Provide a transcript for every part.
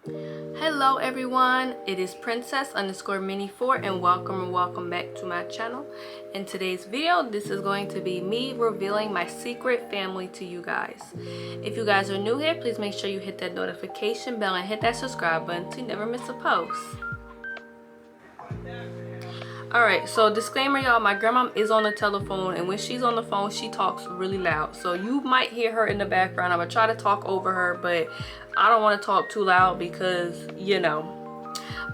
Hello everyone, it is princess_mini4 and welcome back to my channel. In today's video, this is going to be me revealing my secret family to you guys. If you guys are new here, please make sure you hit that notification bell and hit that subscribe button to never miss a post. Alright, so disclaimer y'all, my grandma is on the telephone, and when she's on the phone she talks really loud, so you might hear her in the background. I'm gonna try to talk over her, but I don't want to talk too loud because you know.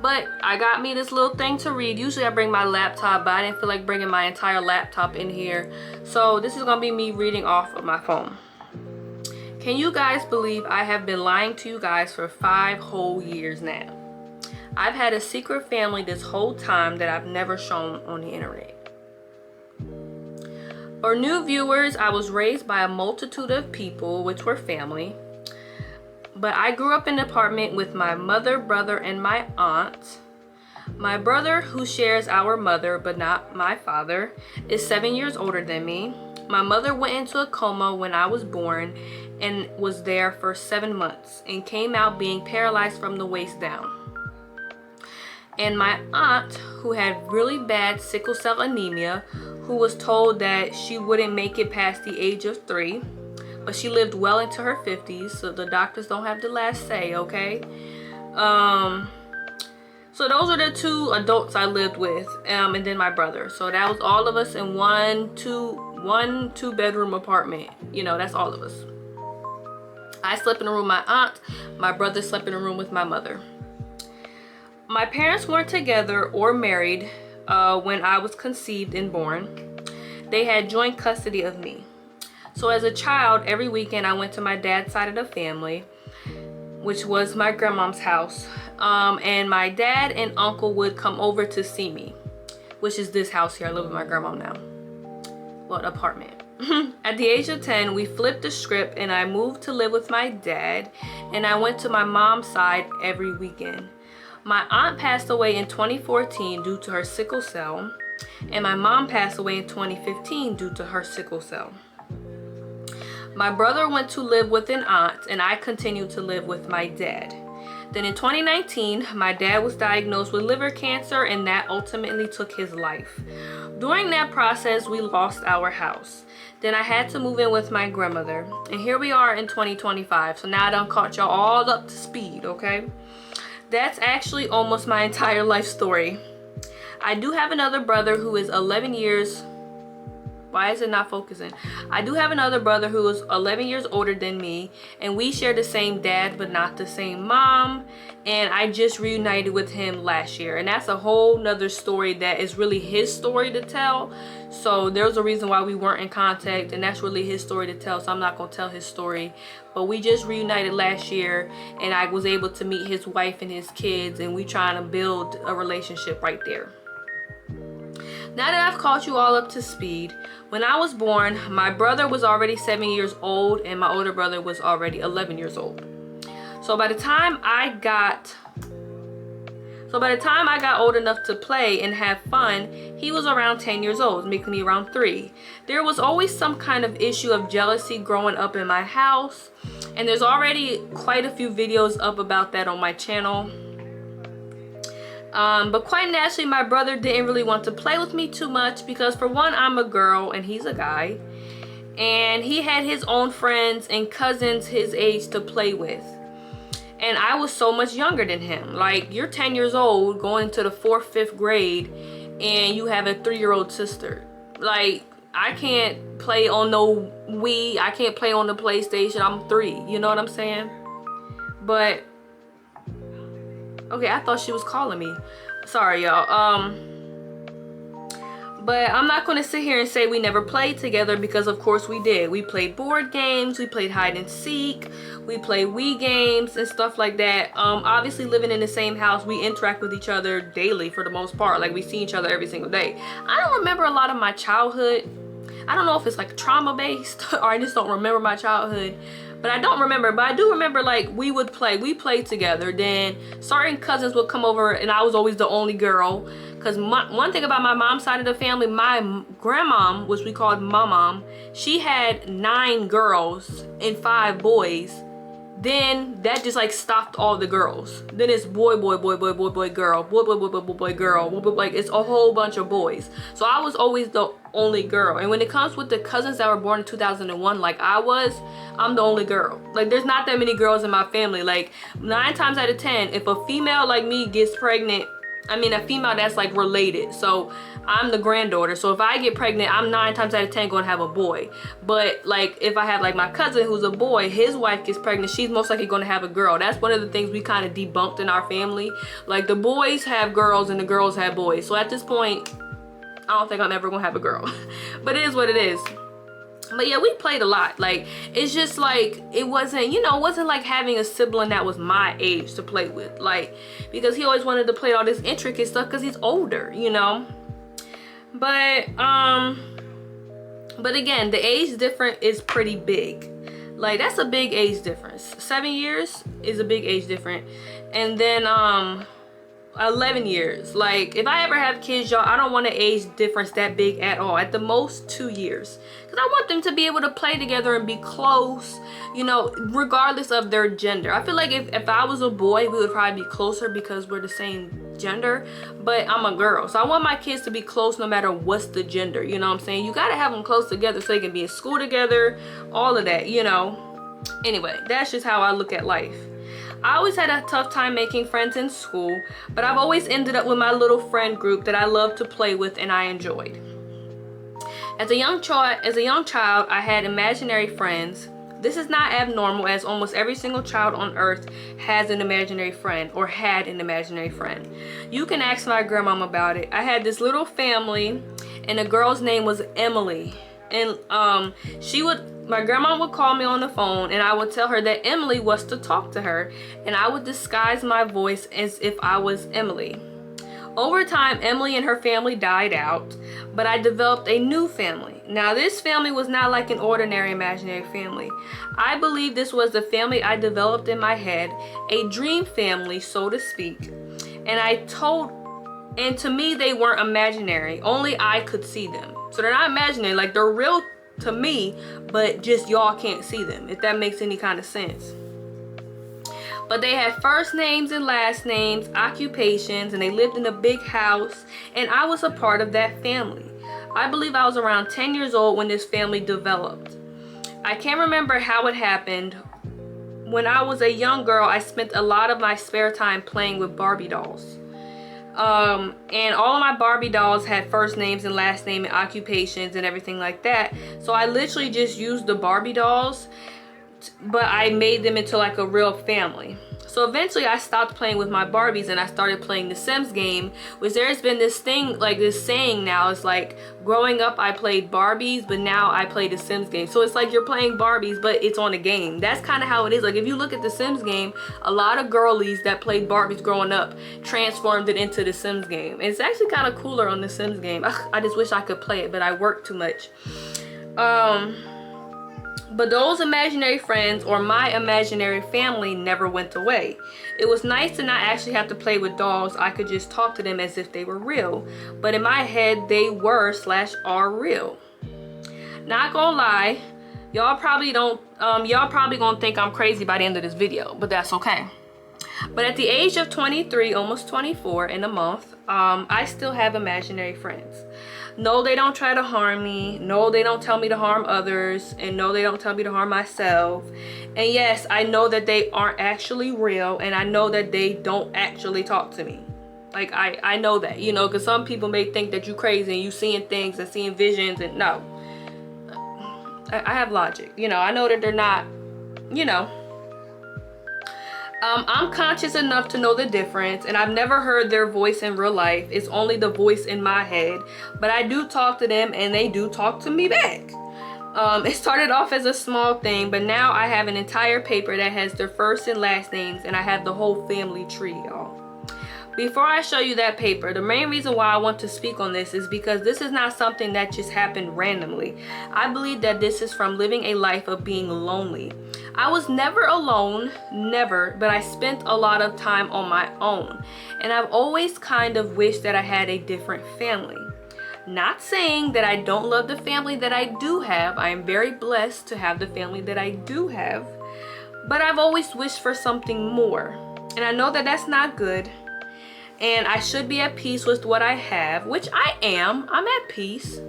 But I got me this little thing to read. Usually I bring my laptop, but I didn't feel like bringing my entire laptop in here, so this is gonna be me reading off of my phone. Can you guys believe I have been lying to you guys for 5 whole years now? I've had a secret family this whole time that I've never shown on the internet. For new viewers, I was raised by a multitude of people, which were family. But I grew up in an apartment with my mother, brother, and my aunt. My brother, who shares our mother but not my father, is 7 years older than me. My mother went into a coma when I was born and was there for 7 months and came out being paralyzed from the waist down. And my aunt, who had really bad sickle cell anemia, who was told that she wouldn't make it past the age of 3, but she lived well into her 50s, so the doctors don't have the last say, okay? So those are the 2 adults I lived with, and then my brother. So that was all of us in one two-bedroom apartment. You know, that's all of us. I slept in a room with my aunt. My brother slept in a room with my mother. My parents weren't together or married when I was conceived and born. They had joint custody of me. So as a child, every weekend I went to my dad's side of the family, which was my grandmom's house. And my dad and uncle would come over to see me, which is this house here. I live with my grandma now. Well, apartment. At the age of 10, we flipped the script and I moved to live with my dad, and I went to my mom's side every weekend. My aunt passed away in 2014 due to her sickle cell, and my mom passed away in 2015 due to her sickle cell. My brother went to live with an aunt, and I continued to live with my dad. Then in 2019, my dad was diagnosed with liver cancer, and that ultimately took his life. During that process, we lost our house. Then I had to move in with my grandmother, and here we are in 2025. So now I done caught y'all all up to speed, okay? That's actually almost my entire life story. I do have another brother who is 11 years. Why is it not focusing? I do have another brother who is 11 years older than me, and we share the same dad but not the same mom, and I just reunited with him last year, and that's a whole nother story that is really his story to tell. So there's a reason why we weren't in contact, and that's really his story to tell, so I'm not gonna tell his story. But we just reunited last year, and I was able to meet his wife and his kids, and we trying to build a relationship right there. Now that I've caught you all up to speed, when I was born, my brother was already 7 years old and my older brother was already 11 years old. So by the time I got old enough to play and have fun, he was around 10 years old, making me around 3. There was always some kind of issue of jealousy growing up in my house, and there's already quite a few videos up about that on my channel. But quite naturally, my brother didn't really want to play with me too much because, for one, I'm a girl and he's a guy. And he had his own friends and cousins his age to play with. And I was so much younger than him. Like, you're 10 years old going to the 4th, 5th grade and you have a 3-year-old sister. Like, I can't play on no Wii. I can't play on the PlayStation. I'm 3. You know what I'm saying? But okay, I thought she was calling me. Sorry, y'all. But I'm not going to sit here and say we never played together, because of course we did. We played board games, we played hide and seek, we played Wii games and stuff like that. Obviously, living in the same house, we interact with each other daily for the most part. Like, we see each other every single day. I don't remember a lot of my childhood. I don't know if it's like trauma based or I just don't remember my childhood. But I don't remember, but I do remember, like, we played together. Then certain cousins would come over and I was always the only girl. Because one thing about my mom's side of the family, my grandmom, which we called my mom, she had 9 girls and 5 boys then that just like stopped all the girls. Then it's boy, boy, boy, boy, boy, boy, girl, boy, boy, boy, boy, boy, boy, girl, boy, boy, like it's a whole bunch of boys. So I was always the only girl. And when it comes with the cousins that were born in 2001 like I was, I'm the only girl. Like there's not that many girls in my family. Like 9 times out of 10, if a female like me gets pregnant, I mean a female that's like related, so I'm the granddaughter, so if I get pregnant, I'm 9 times out of 10 gonna have a boy. But like if I have like my cousin who's a boy, his wife gets pregnant, she's most likely gonna have a girl. That's one of the things we kind of debunked in our family. Like the boys have girls and the girls have boys. So at this point, I don't think I'm ever gonna have a girl. But it is what it is. But yeah, we played a lot. Like it's just like it wasn't, you know, it wasn't like having a sibling that was my age to play with, like because he always wanted to play all this intricate stuff because he's older, you know. But again, the age difference is pretty big. Like that's a big age difference. 7 years is a big age difference. And then 11 years. Like if I ever have kids, y'all, I don't want an age difference that big at all. At the most 2 years, because I want them to be able to play together and be close, you know, regardless of their gender. I feel like if I was a boy, we would probably be closer because we're the same gender, but I'm a girl, so I want my kids to be close no matter what's the gender, you know what I'm saying? You gotta have them close together so they can be in school together, all of that, you know. Anyway, that's just how I look at life. I always had a tough time making friends in school, but I've always ended up with my little friend group that I love to play with and I enjoyed. As a young child, I had imaginary friends. This is not abnormal, as almost every single child on earth has an imaginary friend or had an imaginary friend. You can ask my grandmama about it. I had this little family and the girl's name was Emily. And my grandma would call me on the phone and I would tell her that Emily was to talk to her, and I would disguise my voice as if I was Emily. Over time, Emily and her family died out, but I developed a new family. Now, this family was not like an ordinary imaginary family. I believe this was the family I developed in my head, a dream family, so to speak. And to me, they weren't imaginary. Only I could see them. So they're not imaginary, like they're real to me, but just y'all can't see them, if that makes any kind of sense. But they had first names and last names, occupations, and they lived in a big house, and I was a part of that family. I believe I was around 10 years old when this family developed. I can't remember how it happened. When I was a young girl, I spent a lot of my spare time playing with Barbie dolls. And all of my Barbie dolls had first names and last name and occupations and everything like that. So I literally just used the Barbie dolls, but I made them into like a real family. So eventually I stopped playing with my Barbies and I started playing the Sims game, which there's been this thing, like this saying now, it's like growing up I played Barbies, but now I play the Sims game. So it's like you're playing Barbies, but it's on a game. That's kind of how it is. Like if you look at the Sims game, a lot of girlies that played Barbies growing up transformed it into the Sims game. It's actually kind of cooler on the Sims game. I just wish I could play it, but I work too much. But those imaginary friends or my imaginary family never went away. It was nice to not actually have to play with dolls. I could just talk to them as if they were real. But in my head, they were/are real. Not gonna lie, y'all probably gonna think I'm crazy by the end of this video, but that's okay. But at the age of 23, almost 24 in a month, I still have imaginary friends. No, they don't try to harm me. No, they don't tell me to harm others. And no, they don't tell me to harm myself. And yes, I know that they aren't actually real. And I know that they don't actually talk to me. Like, I know that, you know, because some people may think that you're crazy and you seeing things and seeing visions. And no, I have logic. You know, I know that they're not, you know. I'm conscious enough to know the difference, and I've never heard their voice in real life. It's only the voice in my head, but I do talk to them and they do talk to me back. It started off as a small thing, but now I have an entire paper that has their first and last names, and I have the whole family tree, y'all. Before I show you that paper, the main reason why I want to speak on this is because this is not something that just happened randomly. I believe that this is from living a life of being lonely. I was never alone, never, but I spent a lot of time on my own. And I've always kind of wished that I had a different family. Not saying that I don't love the family that I do have. I am very blessed to have the family that I do have. But I've always wished for something more. And I know that that's not good. And I should be at peace with what I have, which I am. I'm at peace.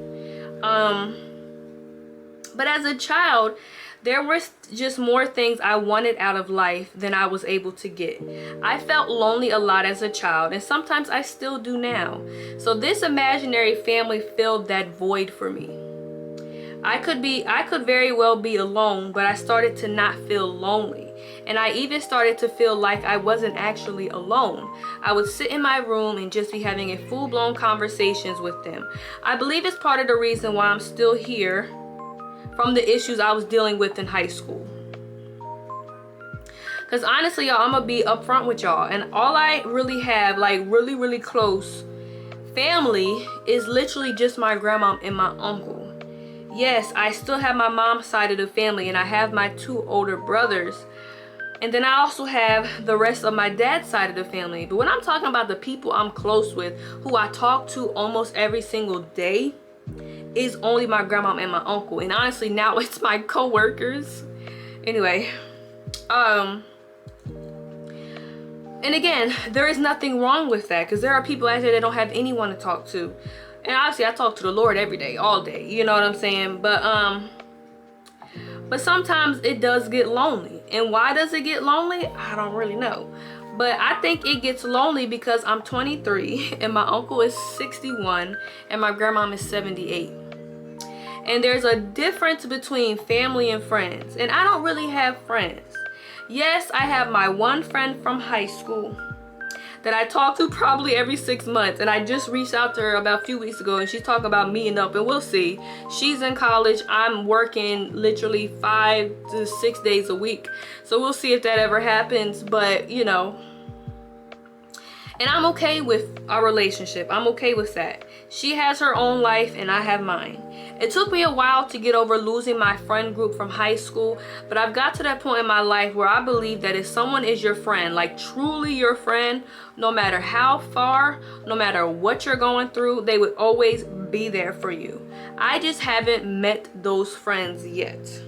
But as a child, there were just more things I wanted out of life than I was able to get. I felt lonely a lot as a child, and sometimes I still do now. So this imaginary family filled that void for me. I could very well be alone, but I started to not feel lonely. And I even started to feel like I wasn't actually alone. I would sit in my room and just be having a full-blown conversations with them. I believe it's part of the reason why I'm still here from the issues I was dealing with in high school. Because honestly, y'all, I'm going to be upfront with y'all. And all I really have, like really, really close family is literally just my grandma and my uncle. Yes, I still have my mom's side of the family, and I have my 2 older brothers. And then I also have the rest of my dad's side of the family. But when I'm talking about the people I'm close with, who I talk to almost every single day, is only my grandma and my uncle. And honestly, now it's my co-workers. Anyway, and again, there is nothing wrong with that, because there are people out there that don't have anyone to talk to. And obviously I talk to the Lord every day, all day, you know what I'm saying? But sometimes it does get lonely. And why does it get lonely? I don't really know. But I think it gets lonely because I'm 23 and my uncle is 61 and my grandma is 78. And there's a difference between family and friends. And I don't really have friends. Yes, I have my one friend from high school that I talk to probably every 6 months, and I just reached out to her about a few weeks ago, and she's talking about meeting up, and we'll see. She's in college. I'm working literally 5 to 6 days a week, so we'll see if that ever happens. But you know, and I'm okay with our relationship. I'm okay with that. She has her own life and I have mine. It took me a while to get over losing my friend group from high school, but I've got to that point in my life where I believe that if someone is your friend, like truly your friend, no matter how far, no matter what you're going through, they would always be there for you. I just haven't met those friends yet.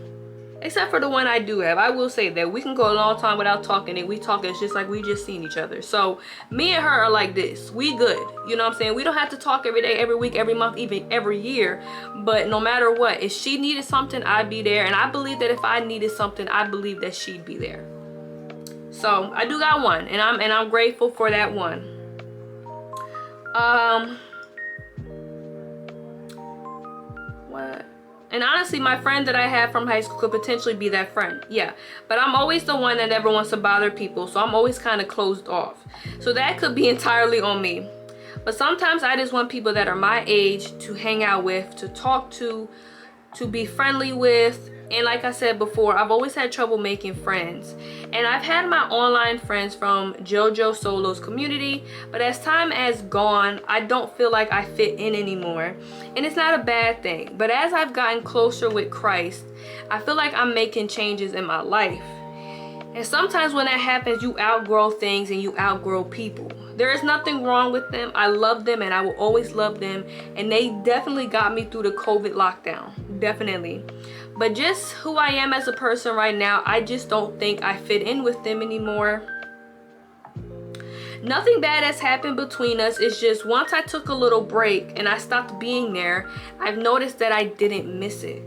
Except for the one I do have. I will say that we can go a long time without talking, and we talk, it's just like we just seen each other. So me and her are like this. We good. You know what I'm saying? We don't have to talk every day, every week, every month, even every year. But no matter what, if she needed something, I'd be there. And I believe that if I needed something, I believe that she'd be there. So I do got one, and I'm grateful for that one. What? And honestly, my friend that I have from high school could potentially be that friend. Yeah. But I'm always the one that never wants to bother people. So I'm always kind of closed off. So that could be entirely on me. But sometimes I just want people that are my age to hang out with, to talk to be friendly with. And like I said before, I've always had trouble making friends. And I've had my online friends from JoJo Solo's community, but as time has gone, I don't feel like I fit in anymore. And it's not a bad thing. But as I've gotten closer with Christ, I feel like I'm making changes in my life. And sometimes when that happens, you outgrow things and you outgrow people. There is nothing wrong with them. I love them and I will always love them. And they definitely got me through the COVID lockdown. Definitely. But just who I am as a person right now, I just don't think I fit in with them anymore. Nothing bad has happened between us. It's just once I took a little break and I stopped being there, I've noticed that I didn't miss it.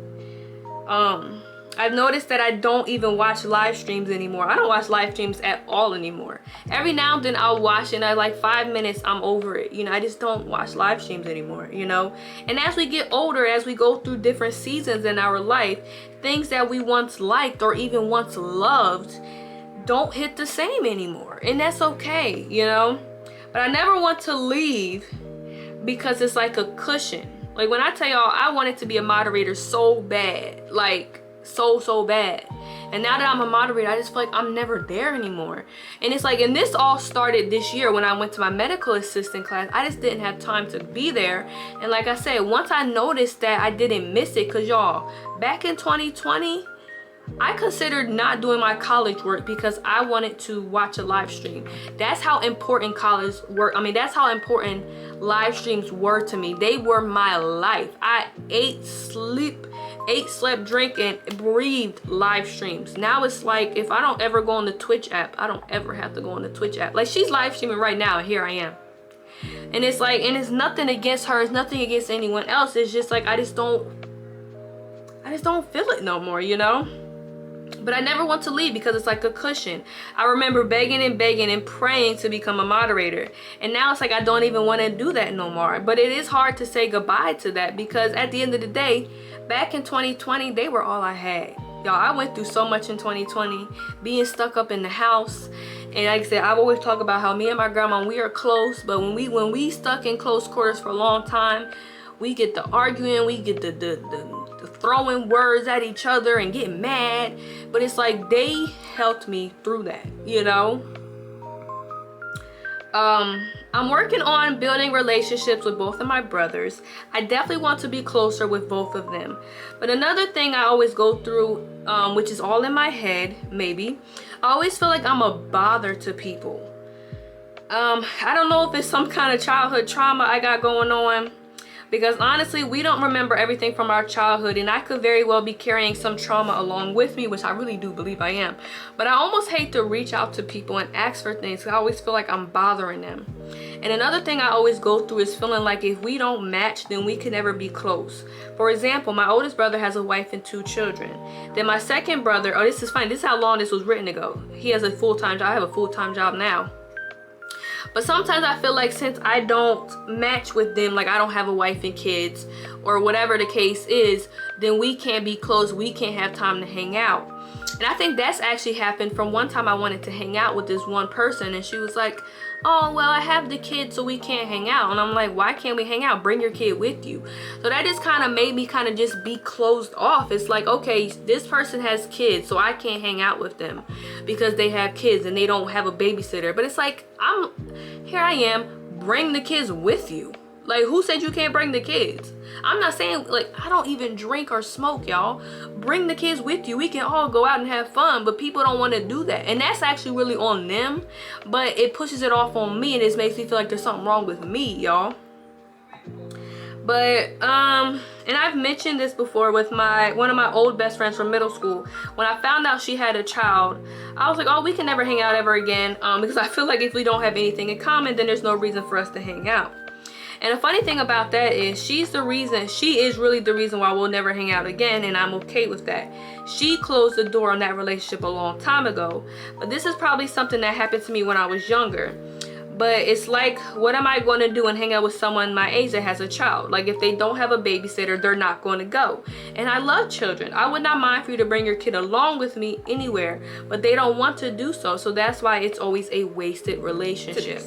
I've noticed that I don't even watch live streams anymore. I don't watch live streams at all anymore. Every now and then I'll watch and I like 5 minutes, I'm over it. You know, I just don't watch live streams anymore, you know. And as we get older, as we go through different seasons in our life, things that we once liked or even once loved don't hit the same anymore. And that's okay, you know. But I never want to leave because it's like a cushion. Like when I tell y'all, I wanted to be a moderator so bad, like so bad. And now that I'm a moderator, I just feel like I'm never there anymore. And it's like, and this all started this year when I went to my medical assistant class. I just didn't have time to be there. And like I said, once I noticed that I didn't miss it, because y'all, back in 2020, I considered not doing my college work because I wanted to watch a live stream. That's how important college work, that's how important live streams were to me. They were my life. I ate, sleep, ate, slept, drank, and breathed live streams. Now it's like, if I don't ever go on the Twitch app, I don't ever have to go on the Twitch app. Like, she's live streaming right now, and here I am. And it's like, and it's nothing against her, it's nothing against anyone else. It's just like, I just don't feel it no more, you know? But I never want to leave because it's like a cushion. I remember begging and praying to become a moderator. And now it's like I don't even want to do that no more. But it is hard to say goodbye to that, because at the end of the day, back in 2020, they were all I had. Y'all, I went through so much in 2020, being stuck up in the house. And like I said, I've always talked about how me and my grandma, we are close. But when we stuck in close quarters for a long time, we get the arguing, we get the throwing words at each other and getting mad. But it's like they helped me through that, you know? I'm working on building relationships with both of my brothers. I definitely want to be closer with both of them. But another thing I always go through, which is all in my head, maybe, I always feel like I'm a bother to people. I don't know if it's some kind of childhood trauma I got going on, because honestly, we don't remember everything from our childhood, and I could very well be carrying some trauma along with me, which I really do believe I am. But I almost hate to reach out to people and ask for things, because I always feel like I'm bothering them. And another thing I always go through is feeling like if we don't match, then we can never be close. For example, my oldest brother has a wife and 2 children. Then my second brother, oh, this is funny, this is how long this was written ago. He has a full-time job. I have a full-time job now. But sometimes I feel like since I don't match with them, like I don't have a wife and kids or whatever the case is, then we can't be close, we can't have time to hang out. And I think that's actually happened from one time I wanted to hang out with this one person, and she was like, oh, well, I have the kid, so we can't hang out. And I'm like, why can't we hang out? Bring your kid with you. So that just kind of made me kind of just be closed off. It's like, okay, this person has kids, so I can't hang out with them because they have kids and they don't have a babysitter. But it's like, here I am, bring the kids with you. Like, who said you can't bring the kids? I'm not saying, like, I don't even drink or smoke, y'all. Bring the kids with you. We can all go out and have fun, but people don't want to do that. And that's actually really on them, but it pushes it off on me, and it makes me feel like there's something wrong with me, y'all. But, and I've mentioned this before with one of my old best friends from middle school. When I found out she had a child, I was like, oh, we can never hang out ever again, because I feel like if we don't have anything in common, then there's no reason for us to hang out. And the funny thing about that is she is really the reason why we'll never hang out again, and I'm okay with that. She closed the door on that relationship a long time ago, but this is probably something that happened to me when I was younger. But it's like, what am I going to do and hang out with someone my age that has a child? Like, if they don't have a babysitter, they're not going to go. And I love children. I would not mind for you to bring your kid along with me anywhere, but they don't want to do so. So that's why it's always a wasted relationship.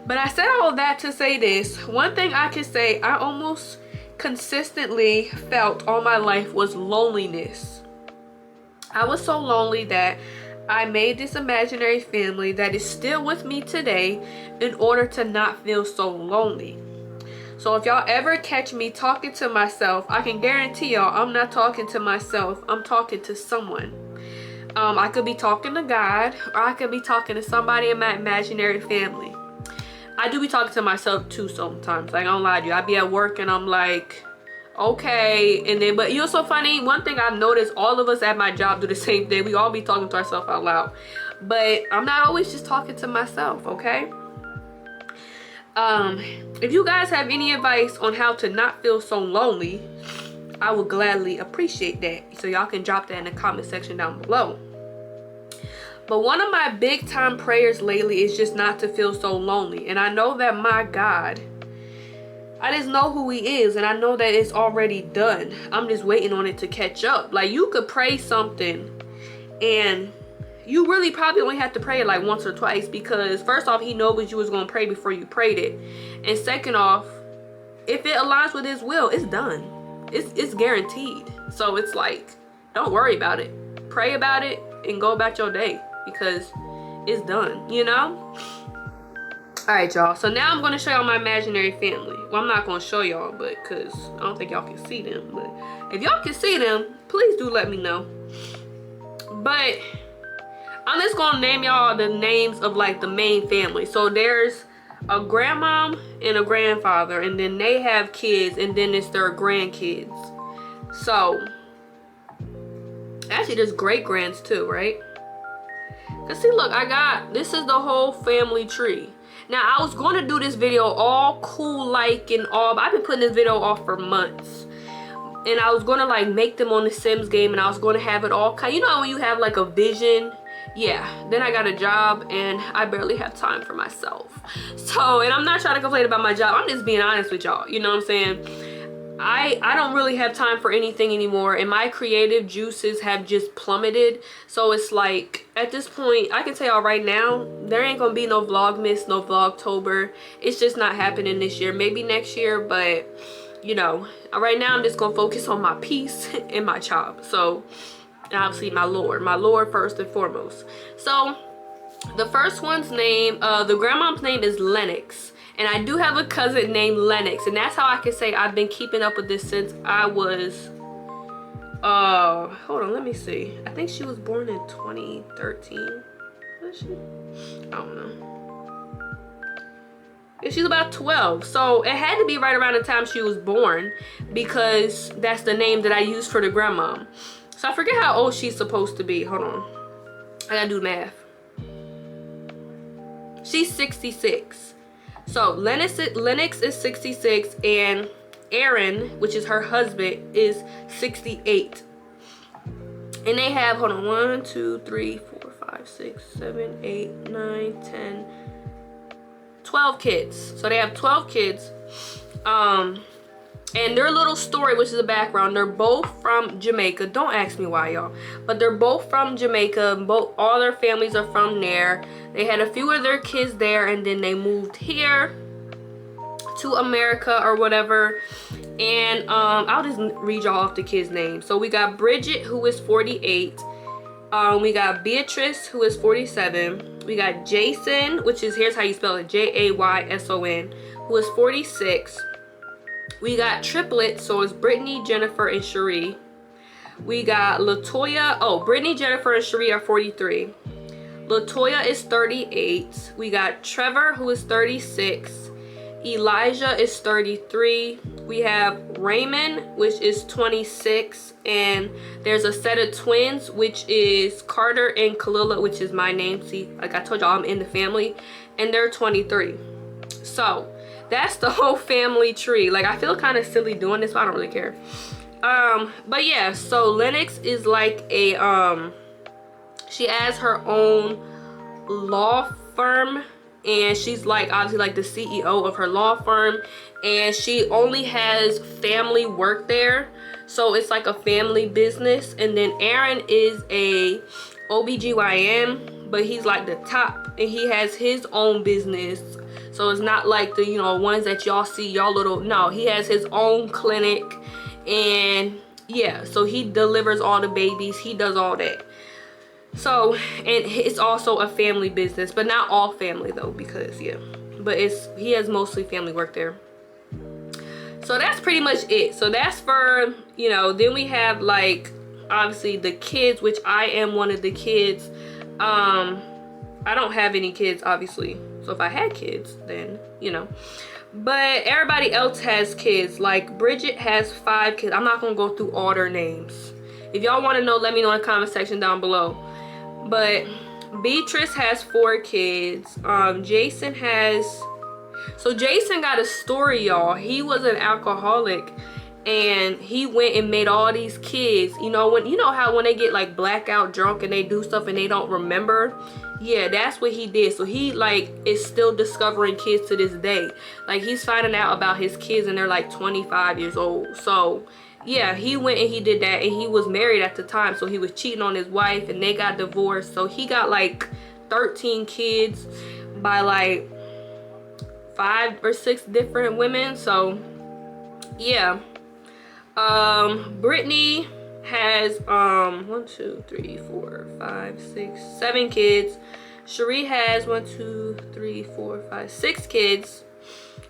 But I said all of that to say this. One thing I can say I almost consistently felt all my life was loneliness. I was so lonely that I made this imaginary family that is still with me today in order to not feel so lonely. So if y'all ever catch me talking to myself, I can guarantee y'all I'm not talking to myself. I'm talking to someone. I could be talking to God, or I could be talking to somebody in my imaginary family. I do be talking to myself too sometimes. I ain't gonna lie to you. I be at work and I'm like, okay. And then, but you know, so funny. One thing I've noticed, all of us at my job do the same thing. We all be talking to ourselves out loud. But I'm not always just talking to myself, okay? If you guys have any advice on how to not feel so lonely, I would gladly appreciate that. So y'all can drop that in the comment section down below. But one of my big time prayers lately is just not to feel so lonely. And I know that my God, I just know who he is, and I know that it's already done. I'm just waiting on it to catch up. Like, you could pray something and you really probably only have to pray it like once or twice, because first off, he knows what you was going to pray before you prayed it. And second off, if it aligns with his will, it's done. It's guaranteed. So it's like, don't worry about it. Pray about it and go about your day, because it's done, you know? All right, y'all. So now I'm going to show y'all my imaginary family. Well, I'm not going to show y'all, but because I don't think y'all can see them. But if y'all can see them, please do let me know. But I'm just going to name y'all the names of like the main family. So there's a grandmom and a grandfather, and then they have kids, and then it's their grandkids. So actually there's great grands too, right? Cause see, look, this is the whole family tree. Now I was going to do this video all cool like and all, but I've been putting this video off for months. And I was going to like make them on the Sims game, and I was going to have it all kind, you know when you have like a vision. Yeah, then I got a job and I barely have time for myself. So, and I'm not trying to complain about my job, I'm just being honest with y'all, you know what I'm saying? I don't really have time for anything anymore, and my creative juices have just plummeted. So it's like at this point I can tell y'all right now, there ain't gonna be no Vlogmas, no Vlogtober. It's just not happening this year. Maybe next year, but you know, right now I'm just gonna focus on my peace and my job. So obviously my Lord first and foremost. So the first one's name, the grandmom's name is Lennox. And I do have a cousin named Lennox, and that's how I can say I've been keeping up with this since I was, hold on, let me see. I think she was born in 2013. Was she? I don't know. Yeah, she's about 12. So it had to be right around the time she was born, because that's the name that I used for the grandmom. So I forget how old she's supposed to be. Hold on. I gotta do math. She's 66. So Lennox is 66, and Aaron, which is her husband, is 68. And they have, hold on, 1, 2, 3, 4, 5, 6, 7, 8, 9, 10, 12 kids. So they have 12 kids. And their little story, which is the background, they're both from Jamaica. Don't ask me why, y'all, but they're both from Jamaica. All their families are from there. They had a few of their kids there, and then they moved here to America or whatever. And I'll just read y'all off the kids' names. So we got Bridget, who is 48. We got Beatrice, who is 47. We got Jason, which is, here's how you spell it, Jayson, who is 46. We got triplets, so it's Brittany, Jennifer, and Cherie. We got Latoya. Oh, Brittany, Jennifer, and Cherie are 43. Latoya is 38. We got Trevor, who is 36. Elijah is 33. We have Raymond, which is 26. And there's a set of twins, which is Carter and Kalila, which is my name. See, like I told y'all, I'm in the family. And they're 23. So that's the whole family tree. Like, I feel kind of silly doing this, but I don't really care. But yeah, so Lennox is like a, she has her own law firm, and she's like obviously like the CEO of her law firm, and she only has family work there. So it's like a family business. And then Aaron is a OBGYN, but he's like the top, and he has his own business. So it's not like the, you know, ones that y'all see, y'all little, no, he has his own clinic. And yeah, so he delivers all the babies, he does all that. So, and it's also a family business, but not all family though, because yeah, but he has mostly family work there. So that's pretty much it. So that's for, you know, then we have like obviously the kids, which I am one of the kids. I don't have any kids obviously, so if I had kids, then you know, but everybody else has kids. Like Bridget has 5 kids. I'm not gonna go through all their names. If y'all want to know, let me know in the comment section down below. But Beatrice has 4 kids. Jason has, so Jason got a story, y'all. He was an alcoholic, and he went and made all these kids, you know, when, you know how when they get like blackout drunk and they do stuff and they don't remember. Yeah, that's what he did. So he like is still discovering kids to this day. Like he's finding out about his kids and they're like 25 years old. So yeah, he went and he did that, and he was married at the time, so he was cheating on his wife, and they got divorced. So he got like 13 kids by like 5 or 6 different women. So yeah, Brittany has 1, 2, 3, 4, 5, 6, 7 kids. Cherie has 1, 2, 3, 4, 5, 6 kids.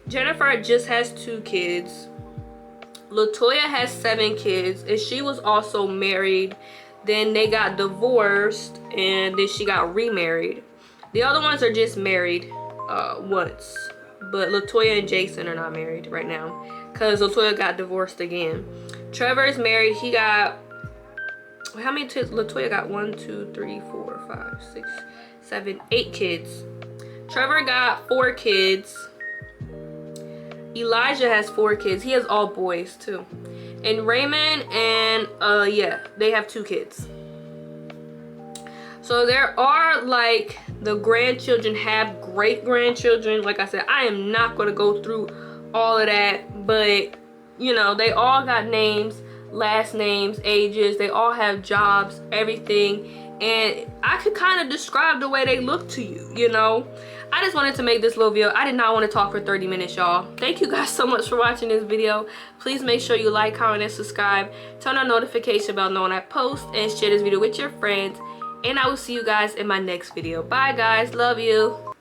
Jennifer just has 2 kids. Latoya has 7 kids, and she was also married. Then they got divorced, and then she got remarried. The other ones are just married once, but Latoya and Jason are not married right now because Latoya got divorced again. Trevor is married. He got, how many kids? Latoya got 1, 2, 3, 4, 5, 6, 7, 8 kids. Trevor got 4 kids. Elijah has 4 kids. He has all boys too. And Raymond and yeah, they have 2 kids. So there are, like, the grandchildren have great grandchildren. Like I said, I am not going to go through all of that, but you know, they all got names, last names, ages, they all have jobs, everything, and I could kind of describe the way they look to you, you know. I just wanted to make this little video. I did not want to talk for 30 minutes, y'all. Thank you guys so much for watching this video. Please make sure you like, comment, and subscribe. Turn on notification bell knowing I post, and share this video with your friends. And I will see you guys in my next video. Bye guys, love you.